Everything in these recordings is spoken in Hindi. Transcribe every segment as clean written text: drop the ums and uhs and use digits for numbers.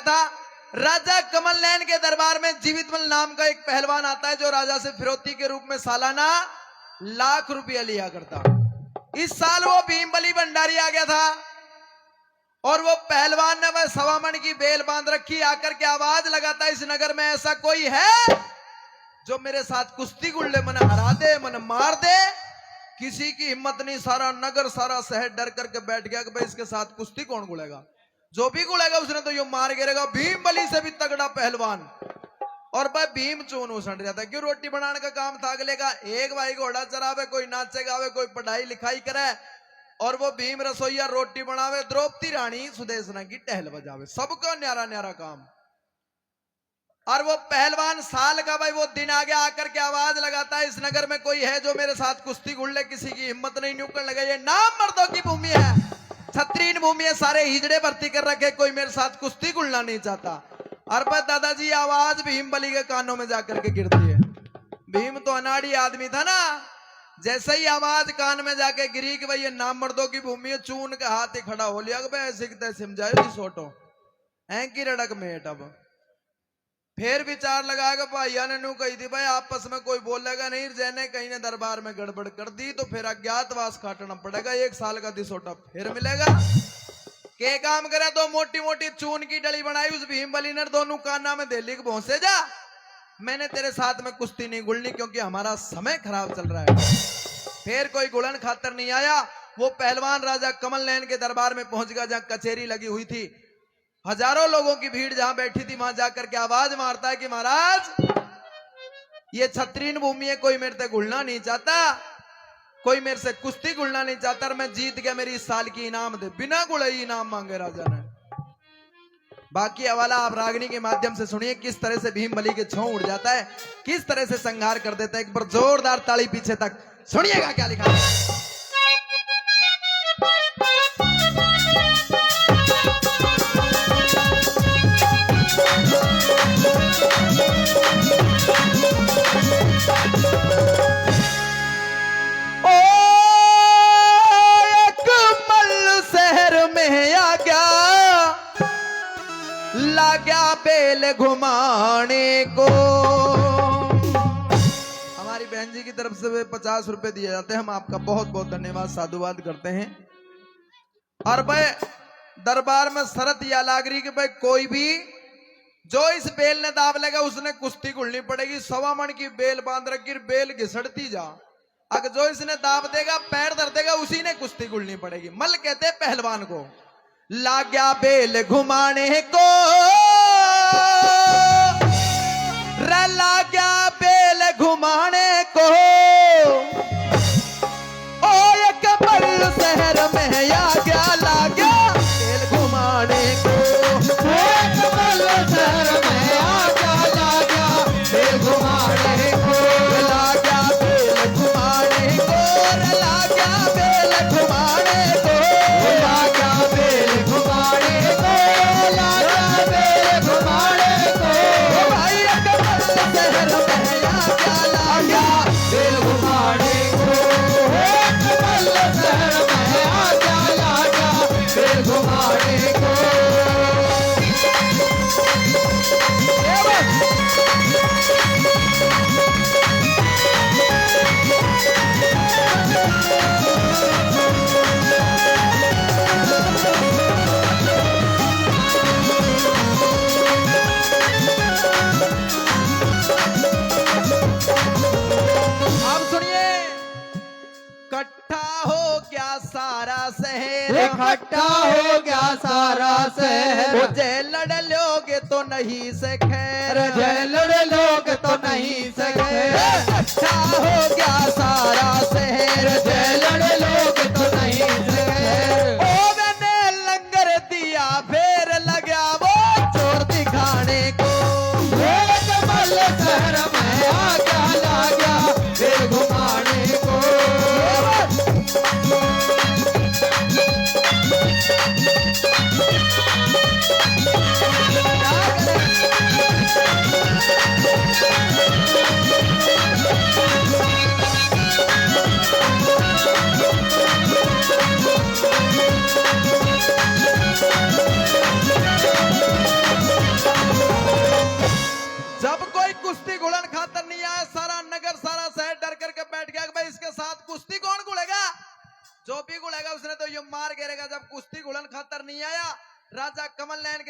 था। राजा कमल नयन के दरबार में जीवितमल नाम का एक पहलवान आता है जो राजा से फिरौती के रूप में सालाना ₹1,00,000 लिया करता। इस साल वो भीमबली भंडारी आ गया था और वो पहलवान ने वह 1.25 मन की बेल बांध रखी, आकर के आवाज लगाता, इस नगर में ऐसा कोई है जो मेरे साथ कुश्ती गुड़ ले, मन हरा दे, मन मार दे। किसी की हिम्मत नहीं, सारा नगर सारा शहर डर करके बैठ गया कि भाई इसके साथ कुश्ती कौन गुड़ेगा। जो भी गुड़ेगा उसने तो यो मार गिरेगा, भीमबली से भी तगड़ा पहलवान। और भाई भीम चून उछड़ जाता है, क्यों रोटी बनाने का काम था अगले का। एक भाई घोड़ा चरावे, कोई नाचे गावे, कोई पढ़ाई लिखाई करे, और वो भीम रसोईया रोटी बनावे, द्रौपदी रानी सुदेशना की टहल बजावे, सबका न्यारा न्यारा काम। और वो पहलवान साल का भाई वो दिन आ गया, आकर के आवाज लगाता है, इस नगर में कोई है जो मेरे साथ कुश्ती गुड़ ले। किसी की हिम्मत नहीं, न्यूकन लगे, ये नाम मर्दों की भूमि है, छत्रीन भूमि है, सारे हिजड़े भर्ती कर रखे, कोई मेरे साथ कुश्ती गुड़ना नहीं चाहता। और पर दादाजी आवाज भीमबली के कानों में जाकर के गिरती है। भीम तो अनाड़ी आदमी था ना, जैसे ही आवाज कान में जाके गिरी कि भाई ये नाम मर्दों की भूमि है, चून के हाथ ही खड़ा हो लिया कि भाई ऐसे समझायो सोटो है की रड़क मेट। अब फिर विचार लगाएगा, भाइया ने नू कही थी भाई आपस में कोई बोलेगा नहीं, जैने कहीं ने दरबार में गड़बड़ कर दी तो फिर अज्ञातवास काटना पड़ेगा, 1 साल का दिसोटा फिर मिलेगा। के काम करे तो मोटी मोटी चून की डली बनाई उस भीमबली ने, दोनों काना में दे ली भौंसे जा, मैंने तेरे साथ में कुश्ती नहीं गुड़नी क्योंकि हमारा समय खराब चल रहा है। फिर कोई गुड़न खातर नहीं आया। वो पहलवान राजा कमल नयन के दरबार में पहुंच गया जहां कचेरी लगी हुई थी, हजारों लोगों की भीड़ जहां बैठी थी, वहां जाकर के आवाज मारता है कि महाराज ये छत्रीन भूमि है, कोई मेरे से गुड़ना नहीं चाहता, कोई मेरे से कुश्ती गुड़ना नहीं चाहता, मैं जीत गया, मेरी इस साल की इनाम दे। बिना गुड़े इनाम मांगे राजा ने। बाकी हवाला आप रागनी के माध्यम से सुनिए किस तरह से भीमबली के छौ उड़ जाता है, किस तरह से संहार कर देता है। एक बार जोरदार ताली पीछे तक सुनिएगा क्या लिखा है। लाग्या बेल घुमाने को। हमारी बहन जी की तरफ से 50 रुपए दिए जाते हैं, हम आपका बहुत बहुत धन्यवाद साधुवाद करते हैं। और भाई दरबार में शरत या लाग रही कि भाई कोई भी जो इस बेल ने दाब लेगा उसने कुश्ती गुड़नी पड़ेगी। 1.25 मन की बेल बांध रखी, बेल घिसड़ती जा, अगर जो इसने दाब देगा पैर धर देगा उसी ने कुश्ती गुड़नी पड़ेगी। मल कहते पहलवान को। लाग्या बेल घुमाने को, लाग्या बेल घुमाने को, ओ एक बल्लू शहर में आ गया, लाग्या बेल घुमाने को, एक बल्लू शहर में आ गया, लाग्या बेल घुमाने को, लाग्या बेल घुमाने को, लाग्या बेल घुमाने को, लाग्या बेल घुमाने को, लाग्या बेल घुमाने को, भाई एक बल्लू शहर में आ गया, लाग्या बेल घुमाने को, एक बल्लू शहर में आ गया, लाग्या बेल घुमाने को। इकट्ठा हो गया सारा शहर, जय लड़ लोगे तो नहीं से खैर, जय लड़ लोगे तो नहीं से खैर, इकट्ठा हो गया सारा शहर, जय लड़ लोगे तो नहीं से खैर। ओ मैंने लंगर दिया फिर लगा वो चोर दिखाने को, कमल शहर में आ गया, लगा फिर घुमाने को।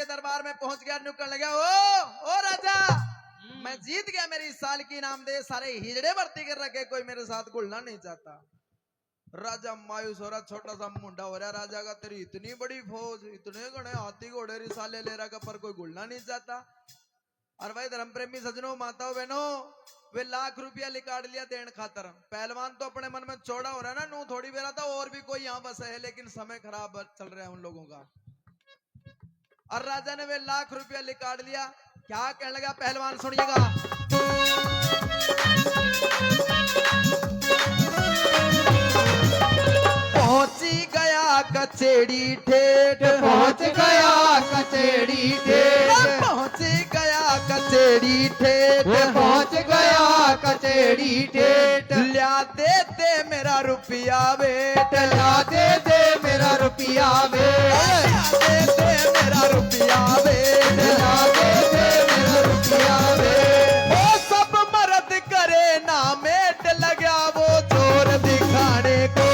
दरबार में पहुंच गया, नुकड़ लगा, ओ राजा, मैं जीत गया, मेरी इस साल की इनाम दे। सारे हिजड़े भर्ती कर रखे, कोई मेरे साथ घुलना नहीं चाहता। राजा मायूस हो रहा, छोटा सा मुंडा हो रहा राजा का, तेरी इतनी बड़ी फौज, इतने घने हाथी घोड़े रिसाले ले रहा, पर कोई घुलना नहीं चाहता। और भाई धर्म प्रेमी सजनों, माताओं बहनों, वे लाख रुपया निकाल लिया देन खातर। पहलवान तो अपने मन में चौड़ा हो रहा है ना, नू थोड़ी बेरा था और भी कोई यहाँ बसे है, लेकिन समय खराब चल रहा है उन लोगों का। और राजा ने वे लाख रुपया निकाल लिया। क्या कहने लगा पहलवान, सुनिएगा। पहुंची गया कचेड़ी ठेठ, पहुंच गया कचेड़ी ठेठ, पहुंच गया कचेड़ी ठेठ, पहुंच गया कचेड़ी ठेठ। ल्या दे दे मेरा रुपया बेट, ला दे दे मेरा रुपया बेट, ल्या दे दे मेरा रुपया बेट, ला दे दे मेरा रुपया बेट। वो सब मर्द करे ना मेट, लगा वो जोर दिखाने को।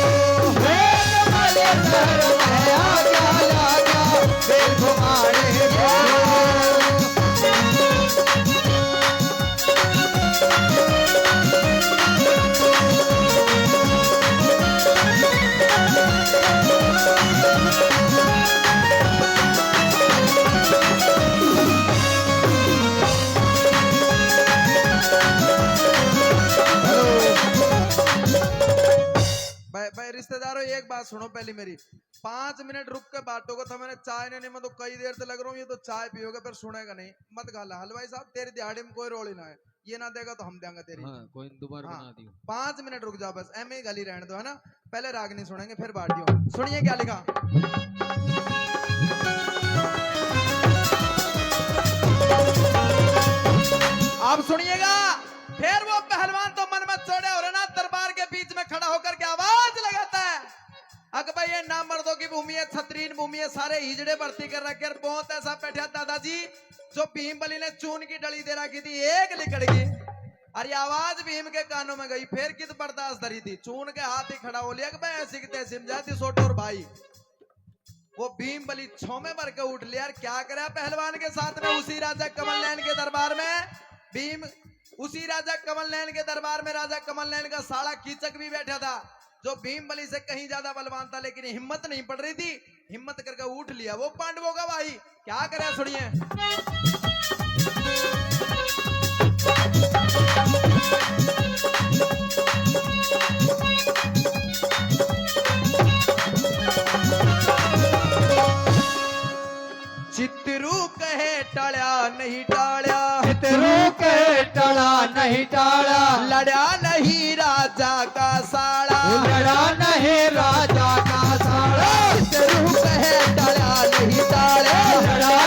भाई रिश्तेदारों, एक बात सुनो पहले मेरी। 5 मिनट रुक के बांटोगे तो मैंने चाय नहीं, मैं तो कई देर से लग रहा हूँ, ये तो चाय पियोगे पर सुनेगा नहीं, मत गाला। हलवाई साहब, तेरी दिहाड़ी में कोई रोल ही ना है, ये ना देगा तो हम देंगे तेरी। हाँ, कोई दोबारा हाँ, बना दियो। 5 मिनट रुक जाओ बस, एम ही गाली रहने दो, है ना। पहले रागनी सुनेंगे फिर बाटियो। सुनिए क्या लिखा। आप सुनिएगा। फिर वो पहलवान तो मन में चढ़े हो रहे ना, दरबार के बीच में खड़ा होकर के आवाज लगाता है, अगर भाई ये नाम मर्दों की भूमि है, छतरीन भूमि है, सारे हिजड़े भर्ती कर रखे। बहुत ऐसा बैठा दादाजी, जो भीम बली ने चून की डली दे रखी थी, एक लिकड़ गई। अरे आवाज भीम के कानों में गई, फिर कित बर्दाश्त धरी थी, चून के हाथ ही खड़ा हो लिया कि भाई ऐसी कितने सिमझाती सोटोर भाई। वो भीम बली छौमे भर के उठ लिया। क्या करा पहलवान के साथ में, उसी राजा कमल नैन के दरबार में भीम, उसी राजा कमल नैन के दरबार में राजा कमल नैन का साला कीचक भी बैठा था, जो भीम बली से कहीं ज्यादा बलवान था, लेकिन हिम्मत नहीं पड़ रही थी। हिम्मत करके उठ लिया वो पांडवों का भाई। क्या करे सुनिए। चित्रू कहे टाळ्या नहीं टाळ्या, चित्रू कहे टाळा नहीं टाळा, लड़ा नहीं राजा का साड़ा, लड़ा नहीं राजा का साड़ा। चित्रू कहे टाळ्या नहीं टाळ्या, लड़ा